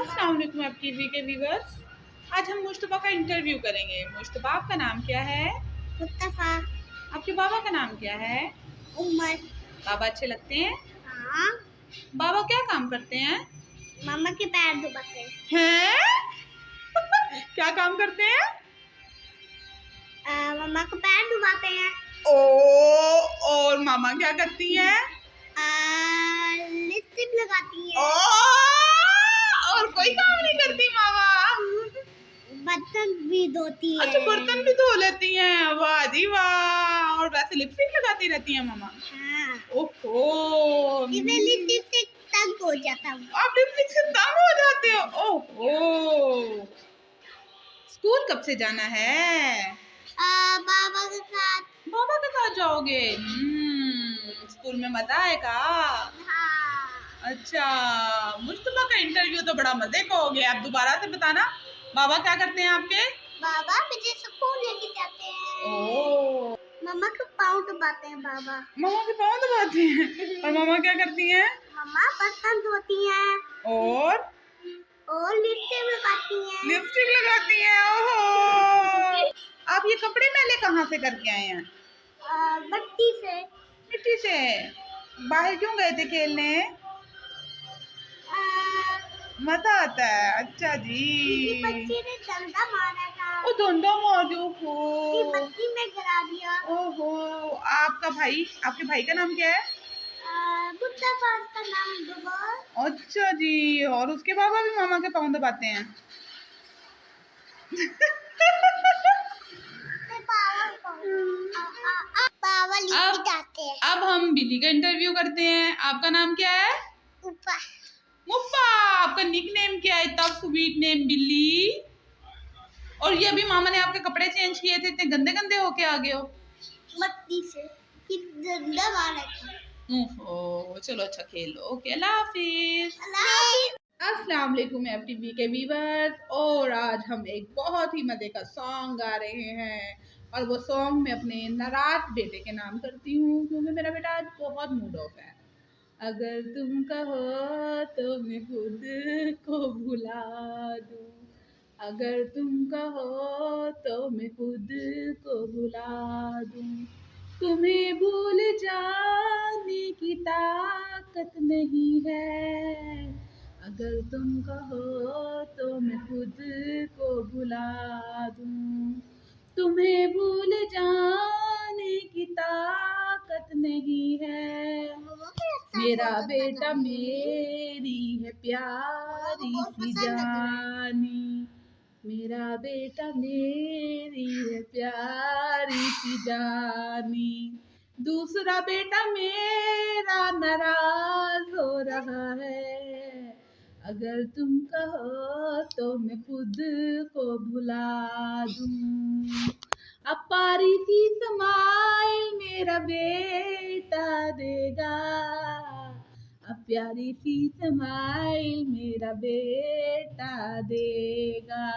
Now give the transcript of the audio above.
अस्सलाम वालेकुम आप टीवी के व्यूअर्स। आज हम मुश्तबा का इंटरव्यू करेंगे। मुश्तबा, आपका नाम क्या है? मुस्तफा। आपके बाबा का नाम क्या है? उमर। बाबा अच्छे लगते हैं? हाँ। बाबा क्या काम करते हैं? मामा के पैर दबाते हैं? क्या काम करते हैं? मामा को पैर दबाते हैं। ओ, और मामा क्या करती हैं? लिपस्टिक लगाती है। और कोई काम नहीं करती मामा? बर्तन भी धोती है। अच्छा, बर्तन भी धो लेती हैं। वाह जी वाह। और वैसे लिपस्टिक लगाती रहती हैं मामा? हाँ। ओहो, लिपस्टिक से तंग हो जाता हूँ। आप लिपस्टिक से तंग हो जाते हो? ओहो, स्कूल कब से जाना है? बाबा के साथ। बाबा के साथ जाओगे? स्कूल में मजा आएगा? हाँ। अच्छा, मुस्तफा का इंटरव्यू तो बड़ा मजे का हो गया। आप दोबारा से बताना, बाबा क्या करते हैं आपके? बाबा मुझे स्कूल लेके जाते हैं। ओह, मम्मा को पाँव दबाते हैं बाबा। मामा के पाँव दबाते हैं। और मामा क्या करती हैं? मम्मा बर्तन धोती हैं। और लिपस्टिक लगाती हैं। लिपस्टिक लगाती हैं। ओहो, आप ये कपड़े मैले कहाँ से करके आए हैं? मिट्टी से। मिट्टी से? बाहर क्यों गए थे खेलने? मजा आता है। अच्छा जी। बच्चे ने डंडा मारा था। ओ, डंडा मार दो। मिट्टी में गिरा दिया। ओहो, आपके भाई का नाम क्या है? मुस्तफा का नाम दुबा। अच्छा जी। और उसके बाबा भी मामा के पाँव दबाते हैं? अब हम बिल्ली का इंटरव्यू करते हैं। आपका नाम क्या है? मुप्पा। मुप्पा, आपका निक नेम क्या है? इतना स्वीट नेम बिल्ली। और ये अभी मामा ने आपके कपड़े चेंज किए थे, इतने गंदे गंदे होके आ गए हो। मट्टी से डंडा मारा था। ओहो, चलो अच्छा खेल लो। ओके, अल्लाह हाफिज। अस्सलाम वालेकुम एफटीवी के व्यूअर्स। और आज हम एक बहुत ही मजे का सॉन्ग गा रहे हैं, और वो सॉन्ग मैं अपने नाराज बेटे के नाम करती हूँ, क्योंकि मेरा बेटा आज बहुत मूड ऑफ है। अगर तुम कहो तो मैं खुद को भुला दूँ, अगर तुम कहो तो मैं खुद को भुला दूँ, तुम्हें भूल जाने की ताकत नहीं है, अगर तुम कहो तो मैं खुद को भुला दूँ, तुम्हें भूल जाने की ताकत नहीं है, मेरा बेटा मेरी है प्यारी सी जानी, मेरा बेटा मेरी है प्यारी सी जानी, दूसरा बेटा मेरा नाराज हो रहा है, अगर तुम कहो तो मैं खुद को भुला दूँ, अब पारी सी स्माइल मेरा बेटा देगा, अब प्यारी सी स्माइल मेरा बेटा देगा।